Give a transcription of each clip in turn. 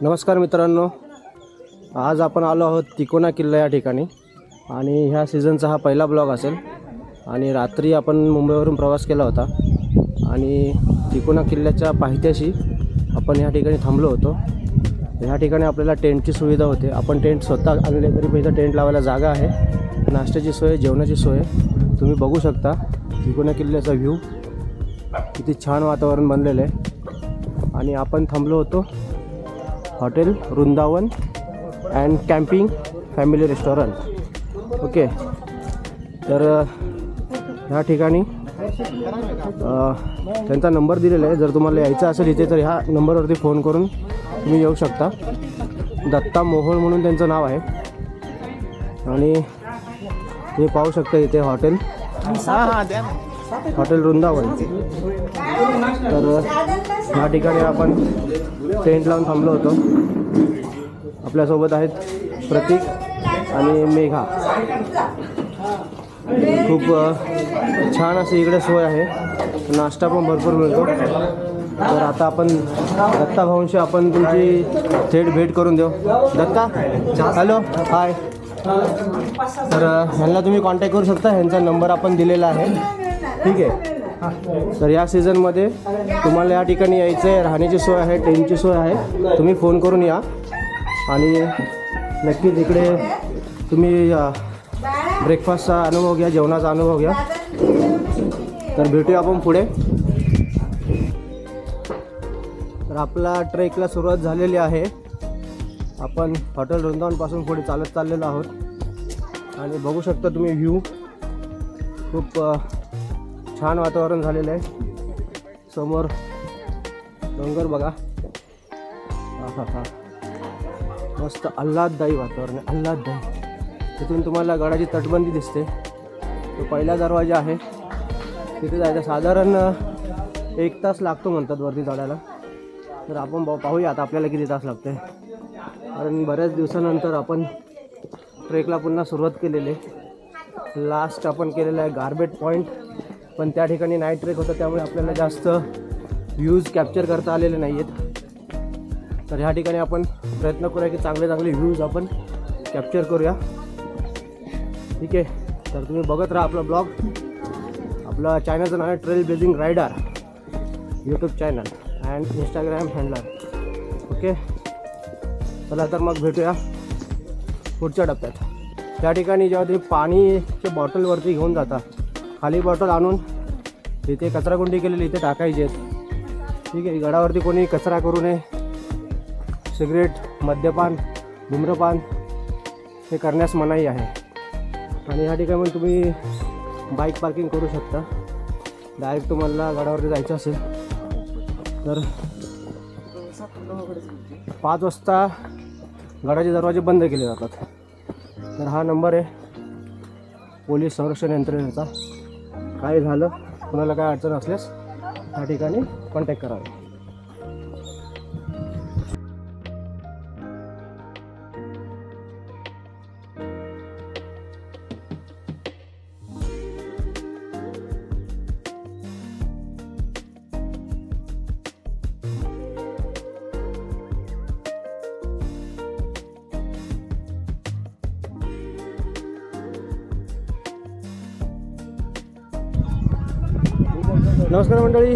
नमस्कार मित्रांनो, आज आपण आलो आहोत तिकोना किल्ला या ठिकाणी आणि ह्या सीझनचा हा पहिला ब्लॉग असेल। आणि रात्री आपण मुंबईवरून प्रवास केला होता आणि तिकोना किल्ल्याच्या पायथ्याशी आपण या ठिकाणी थांबलो होतो। ह्या ठिकाणी आपल्याला टेंटची सुविधा होते। आपण टेंट स्वतः आणले तरी इथं टेंट लावायला जागा आहे, नाश्त्याची सोय, जेवणाची सोय तुम्ही बघू शकता। तिकोना किल्ल्याचा व्ह्यू किती छान वातावरण बनलेलं आहे। आणि आपण थांबलो होतो hotel Vrindavan and camping family restaurant. Okay, तर ह्या ठिकाणी त्यांचा नंबर दिलेला आहे। जर तुम्हाला यायचं असेल इथे तर ह्या नंबरवरती फोन करून तुम्ही येऊ शकता। दत्ता मोहोळ म्हणून त्यांचं नाव आहे आणि ते पाहू शकता इथे हॉटेल वृंदावन। तर ह्या ठिकाणी आपण टेंट लावून थांबलो होतो। आपल्यासोबत आहेत प्रतीक आणि मेघा। खूप छान अशी इकडे सोय आहे, नाश्ता पण भरपूर मिळतो। तर आता आपण दत्ता भाऊंशी आपण तुमची थेट भेट करून देऊ। दत्ता, हॅलो, हाय। तर ह्यांना तुम्ही कॉन्टॅक्ट करू शकता, ह्यांचा नंबर आपण दिलेला आहे, ठीक आहे। तर या सीझनमध्ये तुम्हाला या ठिकाणी यायचं आहे, राहण्याची सोय आहे, टेंटची सोय आहे, तुम्ही फोन करून या आणि नक्कीच इकडे तुम्ही ब्रेकफास्टचा अनुभव घ्या, जेवणाचा अनुभव घ्या। तर भेटूया आपण पुढे। तर आपला ट्रेकला सुरुवात झालेली आहे। आपण हॉटेल वृंदावनपासून पुढे चालत चाललेलो आहोत आणि बघू शकता तुम्ही व्ह्यू, खूप छान वातावरण झालेलं आहे। समोर डोंगर बघा, मस्त आल्हाददायी वातावरण आहे, आल्हाददायी। तिथून तुम्हाला गडाची तटबंदी दिसते, तो पहिला दरवाजा आहे, तिथे जायचं साधारण 1 तास लागतो म्हणतात वरती चढायला। तर आपण पाहूया आता आपल्याला किती तास लागते, कारण बऱ्याच दिवसानंतर आपण ट्रेकला पुन्हा सुरुवात केलेली आहे। लास्ट आपण केलेलं आहे गारबेट पॉईंट, पण त्या ठिकाणी नाईट ट्रेक होतं, त्यामुळे आपल्याला जास्त व्ह्यूज कॅप्चर करता आलेले नाही आहेत। तर ह्या ठिकाणी आपण प्रयत्न करूया की चांगले व्ह्यूज आपण कॅप्चर करूया, ठीक आहे। तर तुम्ही बघत राहा आपला ब्लॉग। आपला चॅनलचं नाव आहे trail blazing rider, YouTube channel and Instagram handler, okay. चला तर मग भेटूया पुढच्या टप्प्यात। त्या ठिकाणी जेव्हा तुम्ही पाणीच्या बॉटलवरती घेऊन जाता, खाली बॉटल आणून इथे कचराकुंडी केलेली इथे टाकायची आहेत, ठीक आहे। गडावरती कोणी कचरा करू नये, सिगरेट, मद्यपान, धूम्रपान हे करण्यास मनाई आहे। आणि या ठिकाणी पण तुम्ही बाईक पार्किंग करू शकता। डायरेक्ट तुम्हाला गडावरती जायचं असेल तर 5 वाजता गडाचे दरवाजे बंद केले जातात। तर हा नंबर आहे पोलीस संरक्षण यंत्रणेचा। काय झालं, कोणाला काय अडचण असल्यास त्या ठिकाणी कॉन्टॅक्ट करावे। नमस्कार मंडळी,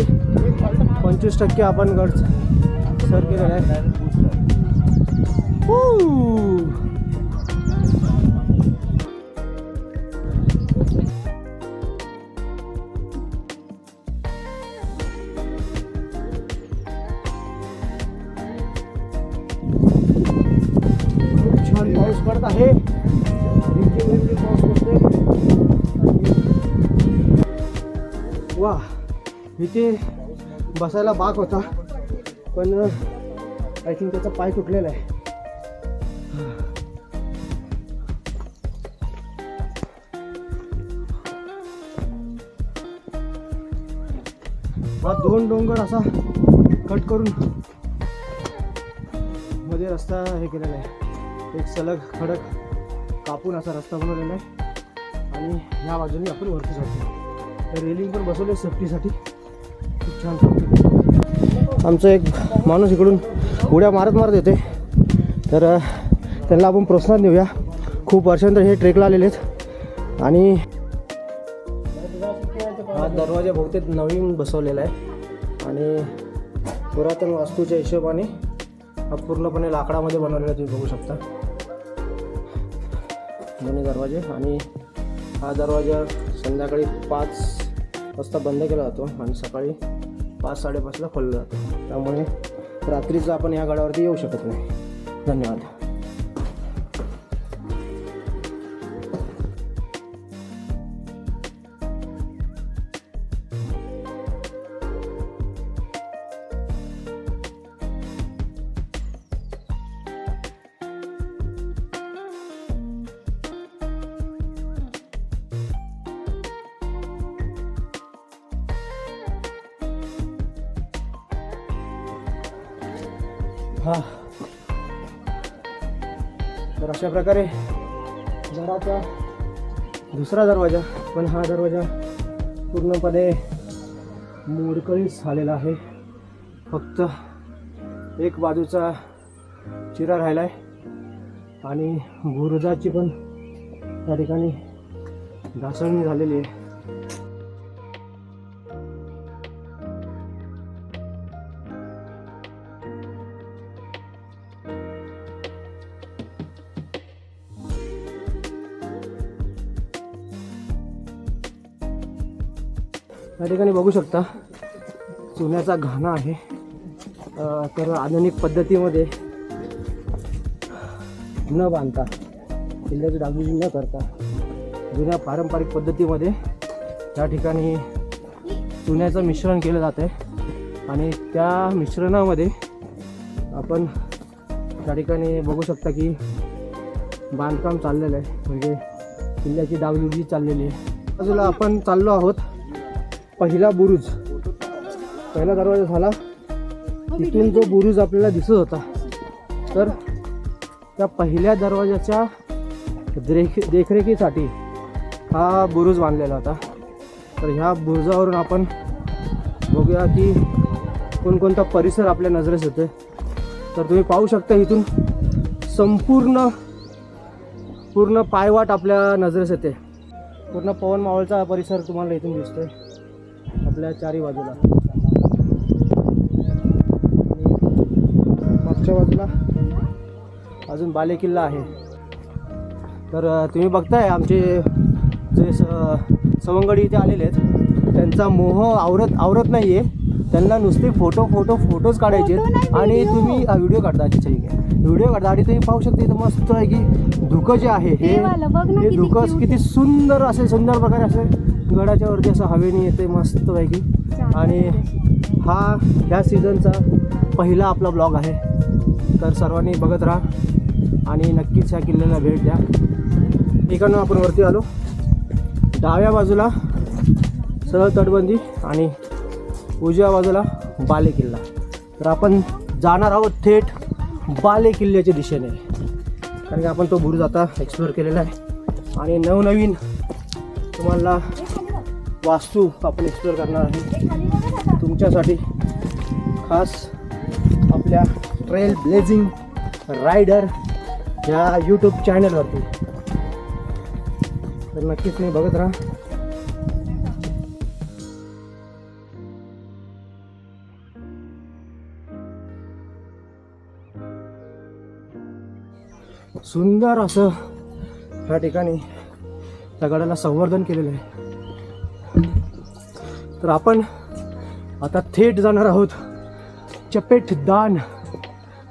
25% आपण गड सर केलेला आहे। खूप छान पाऊस पडत आहे, पाऊस पडतोय। वा, इथे बसायला बाक होता, पण आय थिंक त्याचा पाय तुटलेला आहे। हा 2 डोंगर असा कट करून मध्ये रस्ता हे केलेला आहे, एक सलग खडक कापून असा रस्ता बनवलेला आहे आणि ह्या बाजूने आपण वरती जातो. रेलिंग पण बसवले सेफ्टीसाठी, खूप छान पद्धतीने. आमचा एक माणूस इकडून उड्या मारत येते, तर त्यांना आपण प्रोत्साहन देऊया. खूप वर्षानंतर हे ट्रेकला आलेले आहेत आणि हा दरवाजा बहुतेक नवीन बसवलेला आहे आणि पुरातन वास्तूच्या हिशोबाने हा पूर्णपणे लाकडामध्ये बनवलेला तुम्ही बघू शकता दोन्ही दरवाजे. आणि हा दरवाजा संध्याकाळी 5 वाजता बंद केला जातो आणि सकाळी 5-5:30ला खोलला जातो, त्यामुळे रात्रीचं आपण या गडावरती येऊ शकत नाही. धन्यवाद. हा, तर अशा प्रकारे गडाचा दुसरा दरवाजा, पण हा दरवाजा पूर्णपणे मोडकळीत झालेला आहे. फक्त एक बाजूचा चिरा राहिला आहे आणि बुरुजाची पण त्या ठिकाणी घासळणी झालेली आहे. या ठिकाणी बघू शकता चुन्याचा घाणा आहे. तर आधुनिक पद्धतीमध्ये न बांधता, किल्ल्याची डागडुजी न करता, जुन्या पारंपरिक पद्धतीमध्ये या ठिकाणी चुन्याचं मिश्रण केलं जातं आहे आणि त्या मिश्रणामध्ये आपण त्या ठिकाणी बघू शकता की बांधकाम चाललेलं आहे, म्हणजे किल्ल्याची डागडुजी चाललेली आहे. बाजूला आपण चाललो आहोत पहिला बुरुज. पहिला दरवाजा झाला, तिथून जो बुरुज आपल्याला दिसत होता, तर त्या पहिल्या दरवाजाच्या देखरेखीसाठी हा बुरुज बांधलेला होता. तर ह्या बुरुजावरून आपण बघूया की कोणकोणता परिसर आपल्या नजरेस येतोय. तर तुम्ही पाहू शकता इथून पूर्ण पायवाट आपल्या नजरेस येते. पूर्ण पवन मावळचा परिसर तुम्हाला इथून दिसतोय आपल्या चारी बाजूला. मागच्या बाजूला अजून बालेकिल्ला आहे. तर तुम्ही बघताय आमचे जे सवंगडी इथे आलेले आहेत, त्यांचा मोह आवरत नाही आहे. त्यांना नुसते फोटोज काढायचे आणि तुम्ही व्हिडिओ काढता. व्हिडिओ काढता आणि तुम्ही पाहू शकता इथं मस्त आहे की धुकं जे आहे हे धुकं किती सुंदर प्रकारे असे गडाच्या वरती असं हवेने येते मस्त पैकी. आणि हा ह्या सीझनचा पहिला आपला ब्लॉग आहे, तर सर्वांनी बघत राहा आणि नक्कीच ह्या किल्ल्याला भेट द्या. इकडनं आपण वरती आलो, डाव्या बाजूला सरळ तटबंदी आणि उजव्या बाजूला बाले किल्ला. तर आपण जाणार आहोत थेट बाले किल्ल्याच्या दिशेने, कारण की आपण तो बुरुज आता एक्सप्लोअर केलेला आहे आणि नवनवीन तुम्हाला वास्तू आपण एक्सप्लोअर करणार आहे तुमच्यासाठी, खास आपल्या ट्रेल ब्लेझिंग रायडर ह्या यूट्यूब चॅनलवरती. तर नक्कीच तुम्ही बघत राहा. सुंदर असं या ठिकाणी त्या गडाला संवर्धन केलेलं आहे. तर आपण आता थेट जाणार आहोत चपेटदान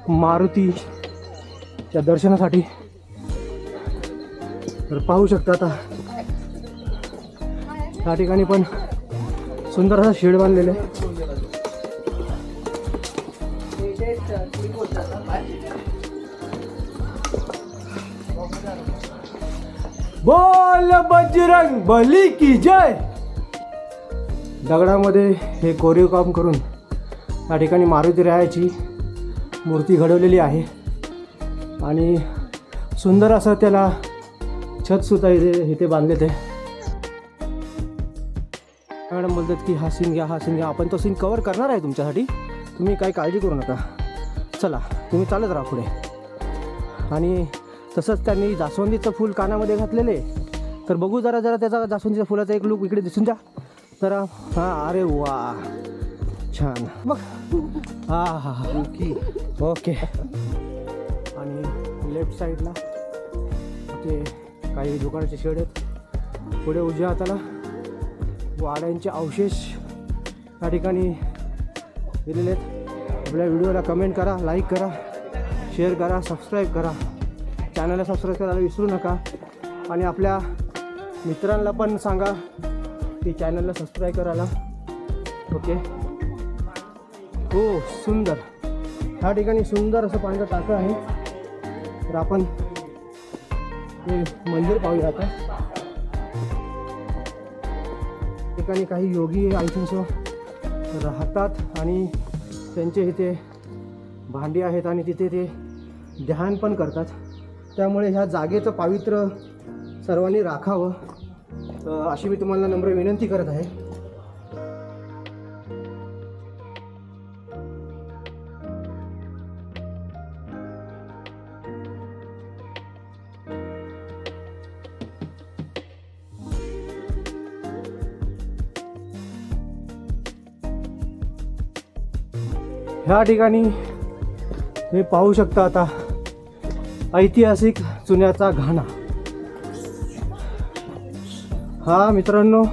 मारुतीच्या दर्शनासाठी. तर पाहू शकता आता या ठिकाणी पण सुंदर असा शेड बांधलेला आहे. बोल बजरंग बली की जय. दगडामध्ये हे कोरीव काम करून त्या ठिकाणी मारुती रायाची मूर्ती घडवलेली आहे आणि सुंदर असं त्याला छतसुद्धा इथे बांधले ते. मॅडम बोलतात की हा सीन घ्या, हा सीन घ्या. आपण तो सीन कवर करणार आहे तुमच्यासाठी, तुम्ही काही काळजी करू नका. चला तुम्ही चालत राहा पुढे. आणि तसंच त्यांनी जास्वंदीचं फूल कानामध्ये घातलेले, तर बघू जरा जरा त्याचा जास्वंदीच्या फुलाचा एक लूक इकडे दिसून द्या जरा. हां, अरे वा, छान बघ. हां हां हां, ओके. आणि लेफ्ट साईडला ते काही दुकानाचे शेड आहेत. पुढे उजव्या हाताला वाड्यांचे अवशेष या ठिकाणी दिलेले आहेत. आपल्या व्हिडिओला कमेंट करा, लाईक करा, शेअर करा, सबस्क्राईब करा. चॅनलला सबस्क्राईब करायला विसरू नका. आणि आपल्या मित्रांना पण सांगा की चॅनलला सबस्क्राईब करायला. ओके. हो, सुंदर. ह्या ठिकाणी सुंदर असं पाण्याचं टाकं आहे. तर आपण हे मंदिर पाहूया आता. ठिकाणी काही योगी आय थिंक सो राहतात आणि त्यांचे इथे भांडी आहेत आणि तिथे ते ध्यान पण करतात. त्यामुळे ह्या जागेचं पावित्र्य सर्वांनी राखावं अशी मी तुम्हाला नम्र विनंती करत आहे. ह्या ठिकाणी हे पाहू शकता आता ऐतिहासिक चुन्याचा घाणा. हा मित्रांनो,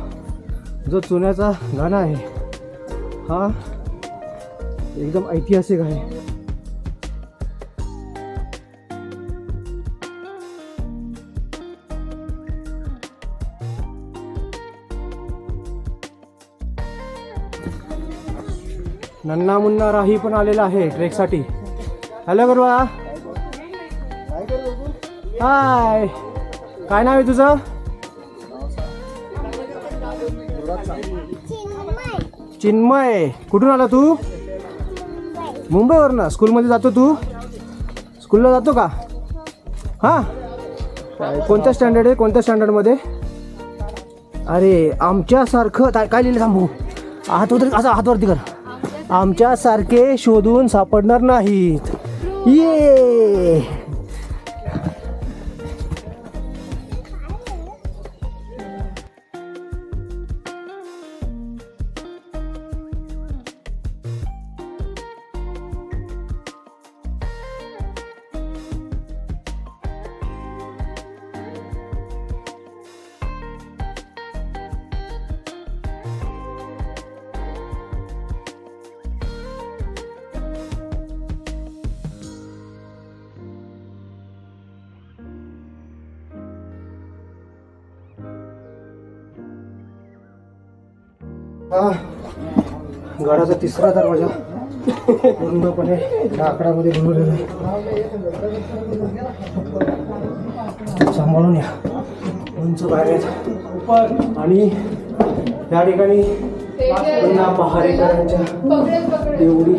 जो चुन्याचा घाणा आहे हा एकदम ऐतिहासिक आहे. नन्ना मुन्ना राही पण आलेला आहे ट्रेकसाठी. हॅलो गुरुवा, हाय, काय नाव आहे तुझं? चिन्मय. कुठून आला तू? मुंबईवरनं. स्कूलमध्ये जातो तू? स्कूलला जातो का? हां, कोणत्या स्टँडर्ड आहे? कोणत्या स्टँडर्डमध्ये? अरे आमच्यासारखं काय लिहिलं थांबू, असं हातवरती कर. आमच्यासारखे शोधून सापडणार नाहीत. ये गडाचा तिसरा दरवाजा पूर्णपणे लाकडामध्ये बनवलेला आहे. सांभाळून या, उंच बाहेर आहेत. आणि या ठिकाणी पुन्हा पहारेकरांच्या देवडी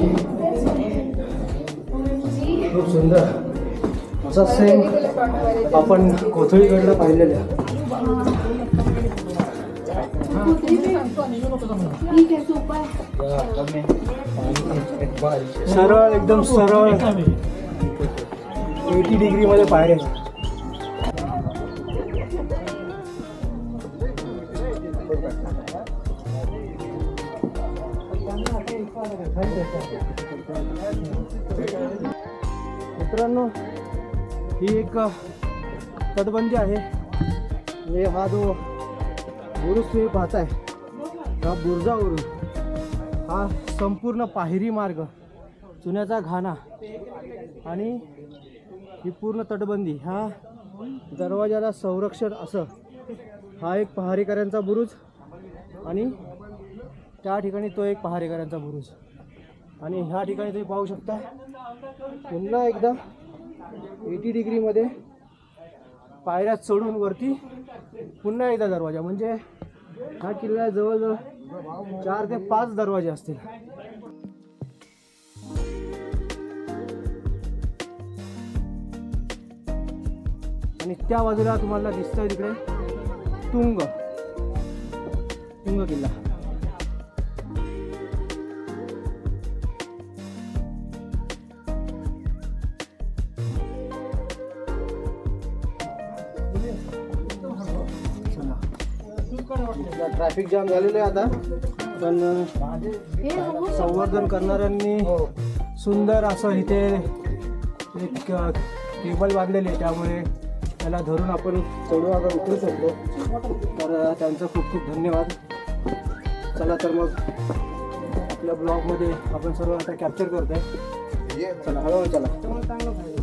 खूप सुंदर असा सेम आपण कोथळीगडला पाहिलेल्या. सरळ, एकदम सरळ 80 डिग्रीमध्ये पायऱ्या. मित्रांनो, ही एक तटबंदी आहे. हे हा जो बुरुज तुम्ही पाहताय, हा बुरुजावरून हा संपूर्ण पायरी मार्ग, चुन्याचा घाणा आणि ही पूर्ण तटबंदी, ह्या दरवाजाला संरक्षण असं हा एक पहारेकऱ्यांचा बुरुज आणि त्या ठिकाणी तो एक पहारेकऱ्यांचा बुरुज. आणि ह्या ठिकाणी तुम्ही पाहू शकता पुन्हा एकदा 80 डिग्रीमध्ये पायऱ्या चढून वरती पुन्हा एकदा दरवाजा. म्हणजे हा किल्ला जवळजवळ 4 ते 5 दरवाजे असतील. आणि त्या बाजूला तुम्हाला दिसतोय तिकडे तुंग किल्ला. ट्रॅफिक जाम झालेलं आहे आता, पण संवर्धन करणाऱ्यांनी सुंदर असं इथे एक केबल बांधलेली आहे, त्यामुळे त्याला धरून आपण चढू आता उतरू शकतो. तर त्यांचं खूप खूप धन्यवाद. चला तर मग आपल्या ब्लॉगमध्ये आपण सर्व आता कॅप्चर करतोय. चला हळूहळू चला. चांगलं पाहिजे.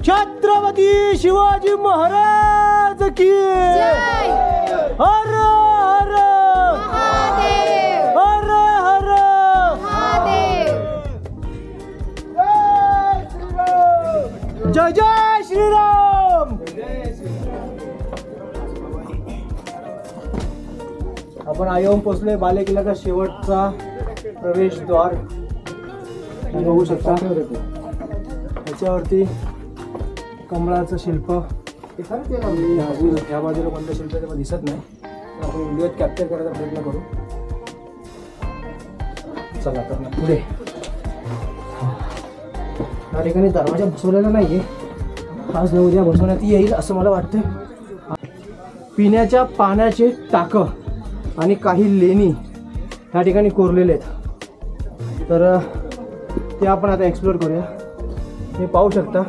छत्रपती शिवाजी महाराज की जय. हर हर महादेव. हर हर महादेव. जय जय श्रीराम. आपण आयोम पोचलोय. बाले किल्ल्याचा शेवटचा प्रवेशद्वार बघू शकता. त्याच्यावरती कमळाचं शिल्प. या बाजूला कोणतं शिल्प तेव्हा दिसत नाही, आपण व्हिडिओत कॅप्चर करायचा प्रयत्न करू. चला तर ना पुढे. या ठिकाणी दरवाजा बसवलेला नाहीये, आज न उद्या बसवण्यात येईल असं मला वाटतं. पिण्याच्या पाण्याचे टाकं आणि काही लेणी या ठिकाणी कोरलेले आहेत, तर ते आपण आता एक्सप्लोर करूया. हे पाहू शकता.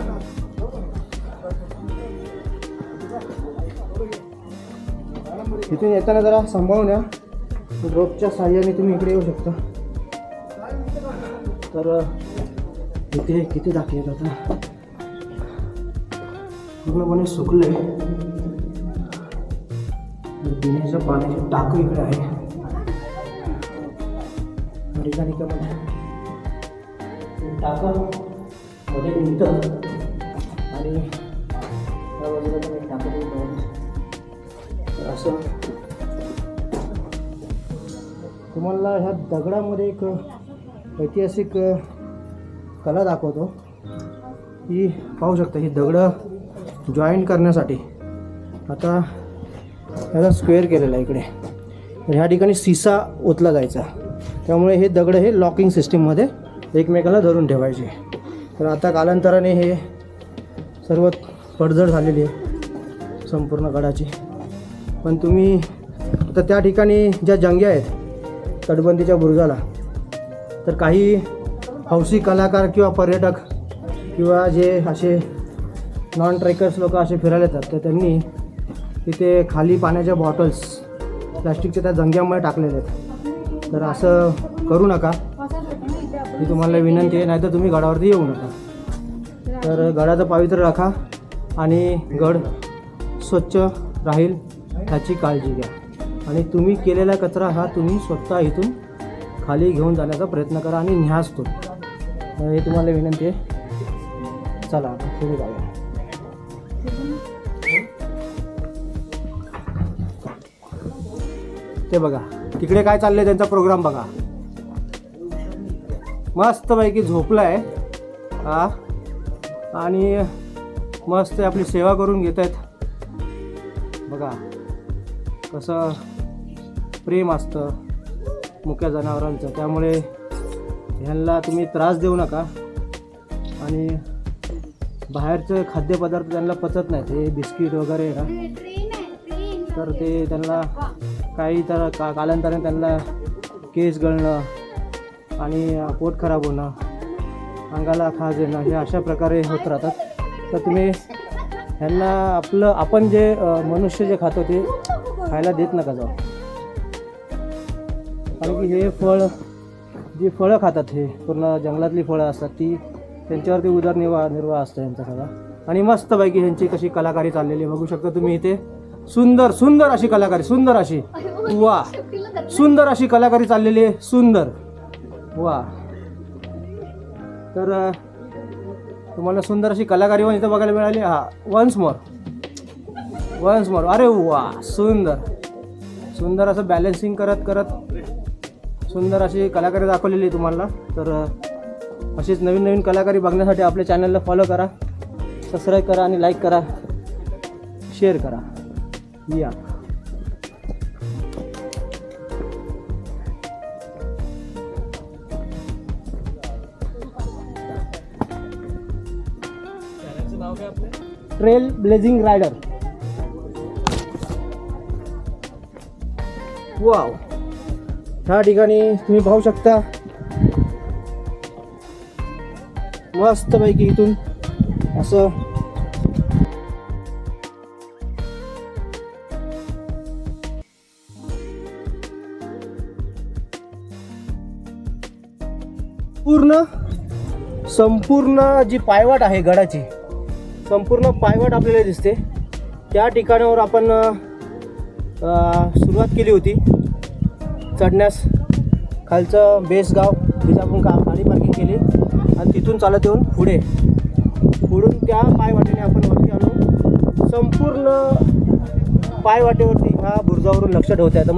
इथून येताना जरा सांभाळून या, रोपच्या साह्याने तुम्ही इकडे येऊ शकता. तर इथे किती दाखले आहेत आता, पूर्णपणे सुकले. पिण्याच्या पाण्याचे टाकं इकडे आहे. ठिकाणी का म्हणजे टाकं मध्ये निघतं आणि त्या बाजूला पण एक टाकं. असं तुम्हाला ह्या दगडामध्ये एक ऐतिहासिक कला दाखवतो. ही पाहू शकता, ही दगडं जॉईंट करण्यासाठी आता ह्याला स्क्वेअर केलेला आहे इकडे. तर ह्या ठिकाणी सिसा ओतला जायचा, त्यामुळे हे दगड हे लॉकिंग सिस्टीममध्ये एकमेकाला धरून ठेवायचे. तर आता कालांतराने हे सर्व पडझड झालेली आहे संपूर्ण गडाची. पण तुम्ही आता त्या ठिकाणी ज्या जंग्या आहेत तटबंदीच्या बुरुजाला, तर काही हौसी कलाकार किंवा पर्यटक किंवा जे असे नॉन ट्रेकर्स लोक असे फिरायला येतात, तर त्यांनी तिथे खाली पाण्याच्या बॉटल्स प्लास्टिकच्या त्या जंग्यामुळे टाकलेले आहेत. तर असं करू नका, ही तुम्हाला विनंती आहे. नाहीतर तुम्ही गडावरती येऊ नका. तर गडाचं पावित्र्य राखा आणि गड स्वच्छ राहील ह्याची काळजी घ्या. आणि तुम्ही केलेला कचरा हा तुम्ही स्वतः इथून खाली घेऊन जाण्याचा प्रयत्न करा आणि न्यास तो. हे तुम्हाला विनंती आहे. चला पुढे जाऊया. ते बघा तिकडे काय चाललंय, त्यांचा प्रोग्राम बघा. मस्तपैकी झोपलाय हा आणि मस्त आपली सेवा करून घेत आहेत. बघा कसं प्रेम असतं मुक्या जनावरांचं, त्यामुळे ह्यांना तुम्ही त्रास देऊ नका. आणि बाहेरचं खाद्यपदार्थ त्यांना पचत नाहीत, हे बिस्किट वगैरे ना, तर ते त्यांना काही तर कालांतराने त्यांना केस गळणं आणि पोट खराब होणं, अंगाला खाज येणं, हे अशा प्रकारे होत राहतात. तर तुम्ही ह्यांना आपण जे मनुष्य जे खातो ते खायला देत नका जाऊ. कारण की हे फळ जी फळं खातात, हे पूर्ण जंगलातली फळं असतात, ती त्यांच्यावरती उदरनिर्वाह असतो यांचा सगळा. आणि मस्तपैकी ह्यांची कशी कलाकारी चाललेली बघू शकता तुम्ही इथे. सुंदर सुंदर अशी कलाकारी, सुंदर अशी, वा, सुंदर अशी कलाकारी चाललेली आहे, सुंदर, वा. तर तुम्हाला सुंदर अशी कलाकारी पण इथं बघायला मिळाली. हा, वन्स मोर, अरे वा, सुंदर सुंदर असं बॅलन्सिंग करत करत सुंदर अशी कलाकारी दाखवलेली आहे तुम्हाला. तर अशीच नवीन नवीन कलाकारी बघण्यासाठी आपल्या चॅनलला फॉलो करा, सबस्क्राईब करा आणि लाईक करा, शेअर करा. या ट्रेल ब्लेझिंग रायडर. वाव, ह्या ठिकाणी तुम्ही पाहू शकता मस्तपैकी इथून असं संपूर्ण जी पायवाट आहे गडाची, संपूर्ण पायवाट आपल्याला दिसते. त्या ठिकाणावर आपण सुरुवात केली होती चढण्यास. खालचं बेस गाव जिथे आपण गाडी पार्किंग केली आणि तिथून चालत येऊन पुढून त्या पायवाटेने आपण वरती आलो. संपूर्ण पायवाटेवरती ह्या बुरुजावरून लक्ष ठेवता येतं.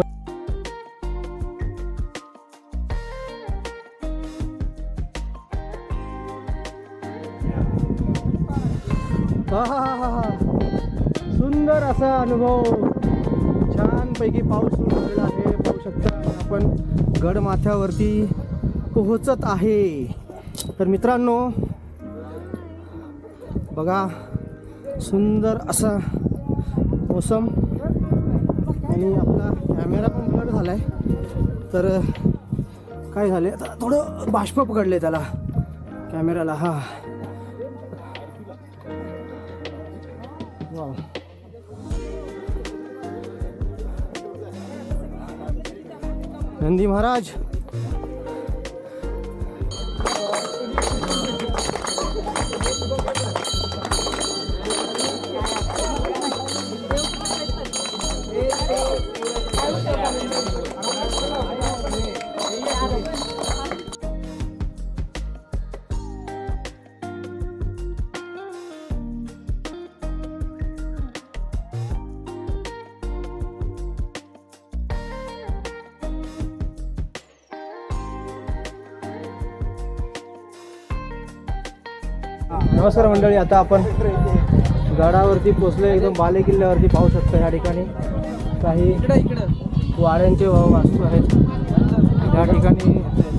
सुंदर असा अनुभव, छानपैकी पाऊस सुरू झालेला आहे. पाहू शकता आपण गडमाथ्यावरती पोहोचत आहे. तर मित्रांनो बघा, सुंदर असा मोसम. आणि आपला कॅमेरा पण ब्लर झाला आहे. तर काय झाले, आता थोडं बाष्प पकडले त्याला कॅमेराला. हा, वाव, नंदी महाराज. नमस्कार मंडळी, आता आपण गडावरती पोचलो. एकदम बाले किल्ल्यावरती पाहू शकता या ठिकाणी काही वाड्यांचे वास्तू आहेत. या ठिकाणी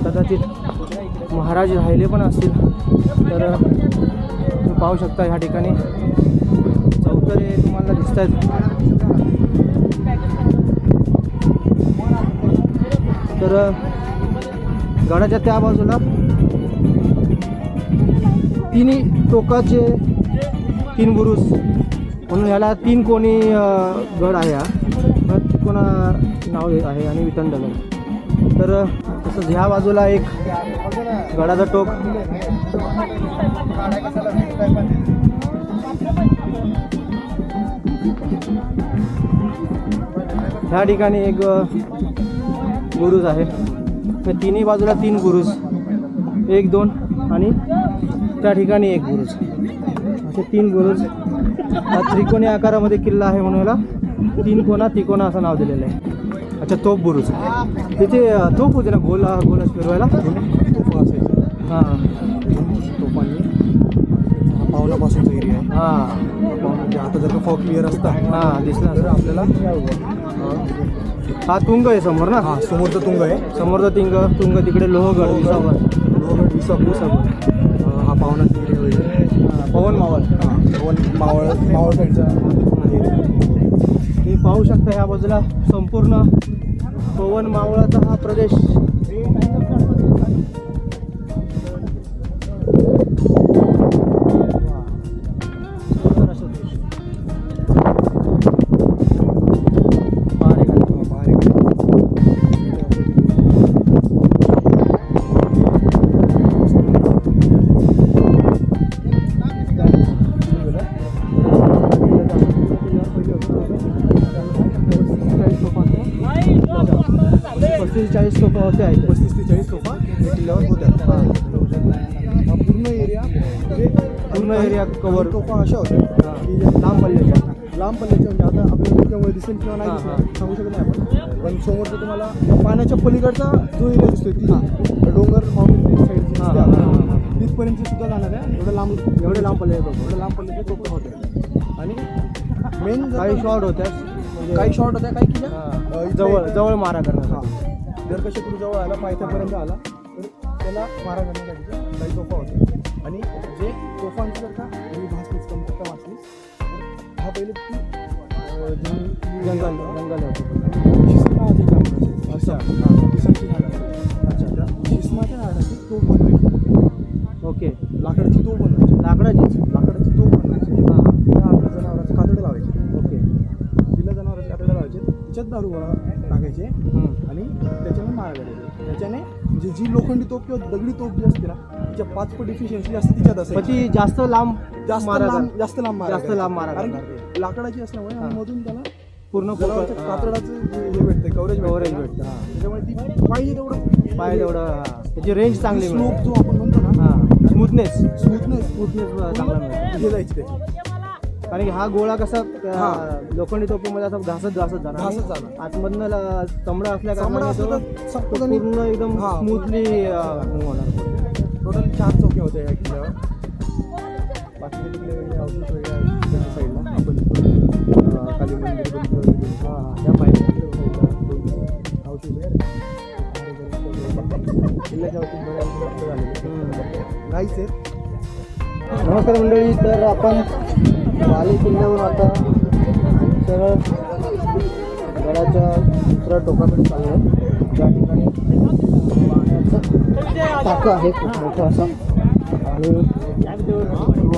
कदाचित महाराज राहिले पण असतील. तर तुम्ही पाहू शकता या ठिकाणी चौतरे तुम्हाला दिसत आहेत. तर गडाच्या त्या बाजूला तिन्ही टोकाचे 3 बुरुज म्हणून ह्याला 3 कोणी गड आहे. हा तिकोना नाव आहे आणि वितंडगड. तर तसंच ह्या बाजूला एक गडाचा टोक. ह्या ठिकाणी एक बुरुज आहे. तिन्ही बाजूला 3 बुरुज, 1, 2 आणि त्या ठिकाणी एक बुरुज, असे 3 बुरुज. हा त्रिकोणी आकारामध्ये किल्ला आहे म्हणून याला 3 कोना तिकोना असं नाव दिलेलं आहे. अच्छा, तोप बुरुज. तिथे तोप होते ना, गोल फिरवायला. हां, तोपांनी पावलापासूनचा एरिया आहे. हां, म्हणजे आता जर का फॉग क्लिअर असता, हां दिसला तर आपल्याला. हा तुंग आहे समोर ना. हां, समोरचं तुंग आहे. समोरचं तुंग तिकडे लोहगड, विसावड. हा पावनाचा एरिया होईल. पवन मावळ साईडचा एरिया. तुम्ही पाहू शकता ह्या बाजूला संपूर्ण पवन मावळाचा हा प्रदेश. 40 तोफा होत्या आहेत. 35 ते 40 तोफा या किल्ल्यावर होत्या. हा पूर्ण एरिया म्हणजे पूर्ण एरिया कव्हर. तोफा अशा होत्या की ज्या लांब पल्ल्याच्या. लांब पल्ल्याच्या, म्हणजे आता आपल्याला त्यामुळे दिसेल किंवा नाही दिसणार सांगू शकत नाही आपण. पण समोरचा तुम्हाला पाण्याच्या पलीकडचा जो एरिया दिसतोय ती डोंगर माउंटेन साईडची तिथपर्यंत सुद्धा जाणार आहे. एवढं लांब एवढे लांब पल्ल्याचे तोफा होत्या. आणि मेन काही शॉर्ट होत्या, काही शॉर्ट होत्या, काही किल्ल्या जवळ मारा करणार. जर का शत्रू जवळ आला, पायथ्यापर्यंत आला तर त्याला मारा करण्यासाठी काही तोफा होते. आणि जे तोफांची जर का तुम्ही भासलीच कमतरता वाचलीच तर हा पहिले ती जंगल होतं. शिस्मा जे काम करायचं. अच्छा किसमची झाडं. अच्छा, त्या शिस्माच्या झाडाची तोफ बनवायची. ओके. लाकडाची तोफ बनवायची. लाकडाची तोफ बनवायची. तिला आपल्या जनावराचं कातडं लावायचे. ओके. तिला जनावराचं कातडं लावायचे, तिच्यात दारू टाकायचे आणि त्याच्याने मारा करायचे. त्याच्याने म्हणजे जी लोखंडी तोफ किंवा दगडी तोफ जी असते ना, तिच्या 5 पट इफिशियन्सी जास्त तिच्यात असेल. ती जास्त लांब मारा कारण लाकडाची असल्यामुळे आणि मधून त्याला पूर्ण कातडाचं हे भेटतं, कव्हरेज भेटतं. त्याच्यामुळे ती पाहिजे तेवढं त्याची रेंज चांगली. स्लोप जो आपण म्हणतो ना, स्मूथनेस चांगला हे जायची त्याची. कारण की हा गोळा कसा लोखंडी तोफीमध्ये असा घासत जाणार. आतमधनं चमडा असल्या पूर्ण एकदम स्मूथली होणार. टोटल 4 चौक्या होत्या या किल्ल्यावर. बाकी तिकडे वेगळे अवशेष वेगळे आहेत त्या साईडला. आपण काली मंदिर त्या पाहिजे अवशेष किल्ल्याच्या वरती नाहीच आहेत. नमस्कार मंडळी. तर आपण वाली किल्ल्यावर आता सरळ गडाच्या दुसऱ्या टोकाकडे चाललो आहे. ज्या ठिकाणी पाण्याचं टाकं आहे खूप मोठं असं. आणि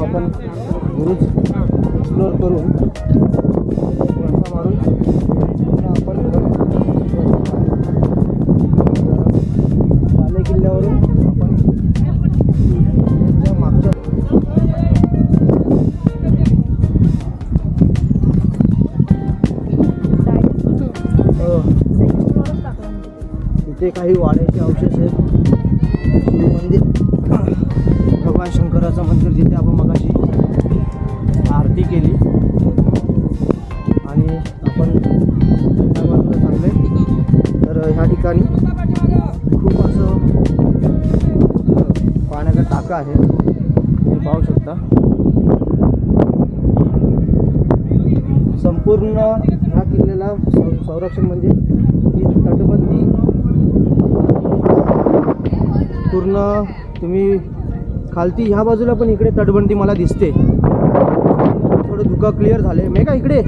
आपण बुरुज एक्सप्लोअर करून वळसा मारून आपण वाली किल्ल्यावरून आपण मागच्या इथे काही वाड्याचे अवशेष आहेत. शिव मंदिर, भगवान शंकराचं मंदिर जिथे आपण मगाशी आरती केली. आणि आपण त्या बाजूला चाललोय. तर ह्या ठिकाणी खूप असं पाण्याचा टाका आहे, तुम्ही पाहू शकता. संपूर्ण ह्या किल्ल्याला संरक्षण म्हणजे ही तटबंदी पूर्ण. तुम्ही खालती ह्या बाजूला पण इकडे तटबंदी मला दिसते. थोडं धुका क्लिअर झाले मे का इकडे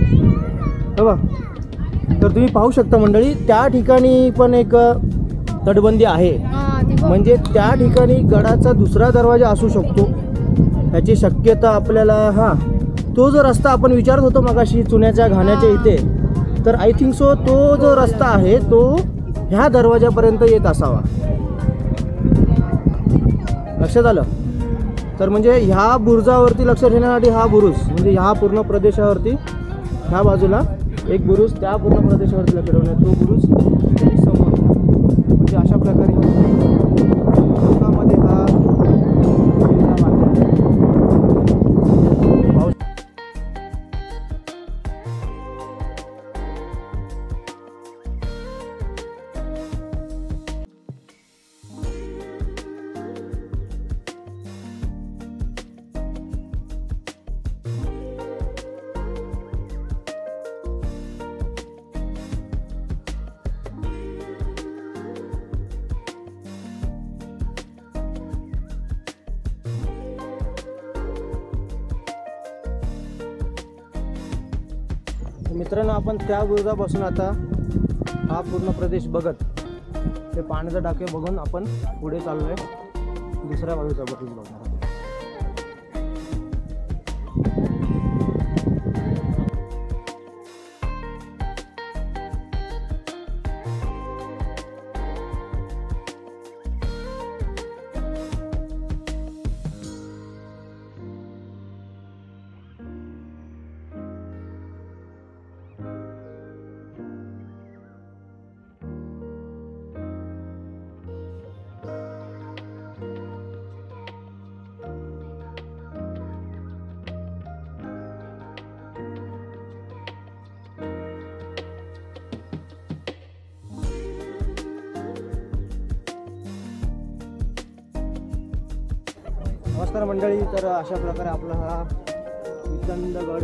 बघा. तर तुम्ही पाहू शकता मंडळी, त्या ठिकाणी पण एक तटबंदी आहे. म्हणजे त्या ठिकाणी गडाचा दुसरा दरवाजा असू शकतो ह्याची शक्यता आपल्याला. तो जो रस्ता आपण विचारत होतो मगाशी चुन्याच्या घाण्याच्या इथे, तर आय थिंक सो तो जो रस्ता आहे तो ह्या दरवाजापर्यंत येत असावा. लक्षात आलं. तर म्हणजे ह्या बुरुजावरती लक्ष ठेवण्यासाठी हा बुरुज म्हणजे ह्या पूर्ण प्रदेशावरती ह्या बाजूला एक बुरुज, त्या पूर्ण प्रदेशावरती लक्ष ठेवण्यात तो बुरुज समोर. म्हणजे अशा प्रकारे मध्ये हा मित्रांनो, आपण त्या बुरुजापासून आता हा पूर्ण प्रदेश बघत ते पाण्याचे टाके बघून आपण पुढे चाललो आहे दुसऱ्या बाजूचा बुरुज बघणार. नमस्कार मंडळी. तर अशा प्रकारे आपला हा विचंदगड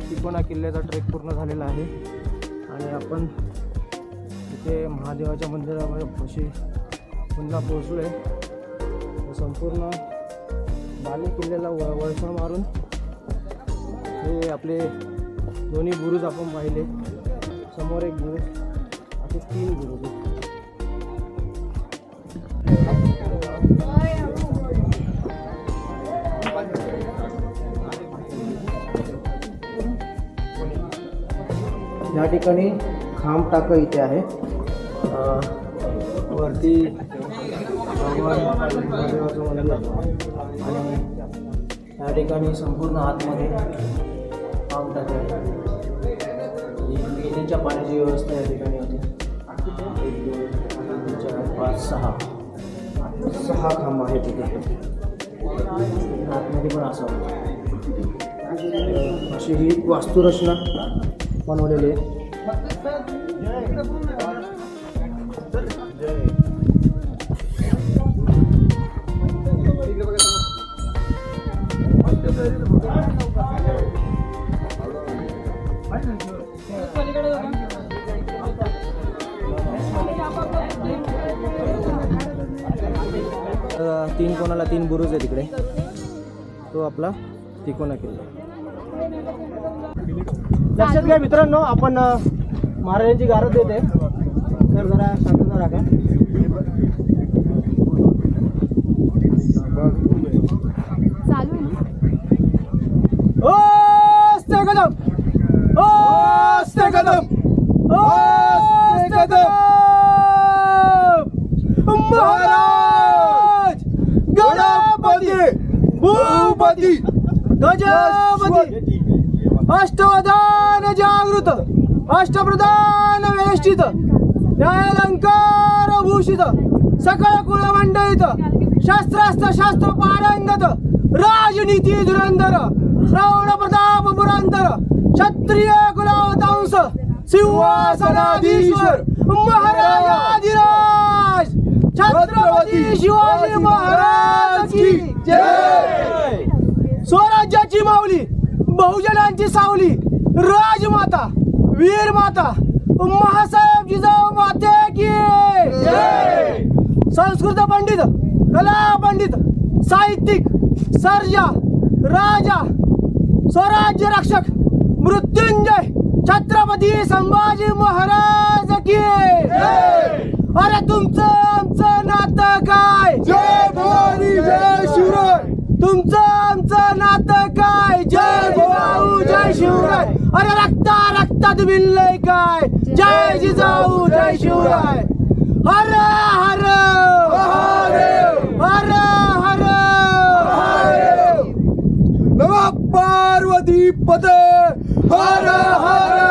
तिकोना किल्ल्याचा ट्रेक पूर्ण झालेला आहे आणि आपण इथे महादेवाच्या मंदिरामध्ये पशी पुन्हा पोहोचलो आहे. संपूर्ण बाले किल्ल्याला वळसा मारून हे आपले दोन्ही बुरुज आपण पाहिले. समोर एक बुरुज, असे 3 बुरुज आहेत. या ठिकाणी खांब टाकं इथे आहे. वरती भगवान महादेवाचं मंदिर आणि या ठिकाणी संपूर्ण आतमध्ये खांब टाकं आहे. पिण्याच्या पाण्याची व्यवस्था या ठिकाणी होती. 1 2 3 4 5 6 खांब आहेत तिथे. आतमध्ये पण असं अशी ही वास्तुरचना बनवलेली आहे. तीन कोणाला 3 बुरुज आहे तिकडे. तो आपला तिकोना किल्ला. लक्षात घ्या मित्रांनो, आपण महाराजांची गारद देते तर जरा शांतता राखा. महाराज गणपती भूपती गजापती अष्टवधान जागृत अष्टप्रधान वेष्टित न्यायालंकार भूषित सकळ कुळमंडळित शस्त्रास्त्र शास्त्र पारंगत राजनीती धुरंधर श्रवण प्रताप पुरंदर क्षत्रिय कुलावतांस सिंहासनाधीश्वर महाराजाधिराज छत्रपती शिवाजी महाराज की जय. स्वराज्याची माऊली बहुजनांची सावली राजमाता वीर माता महासाहेब जिजाऊ माते की जय. संस्कृत पंडित कला पंडित साहित्यिक सर्जा राजा स्वराज्य रक्षक मृत्युंजय छत्रपती संभाजी महाराज की जय. अरे तुमचं आमचं नातं काय? जय भवानी जय शिवराय. तुमचं आमचं नातं काय? जय जिजाऊ जय शिवराय. अरे रक्ता रक्तात भिनलंय काय? जय जिजाऊ जय शिवराय. हर हर महादेव हर हर महादेव. नमः पार्वती पते हर हर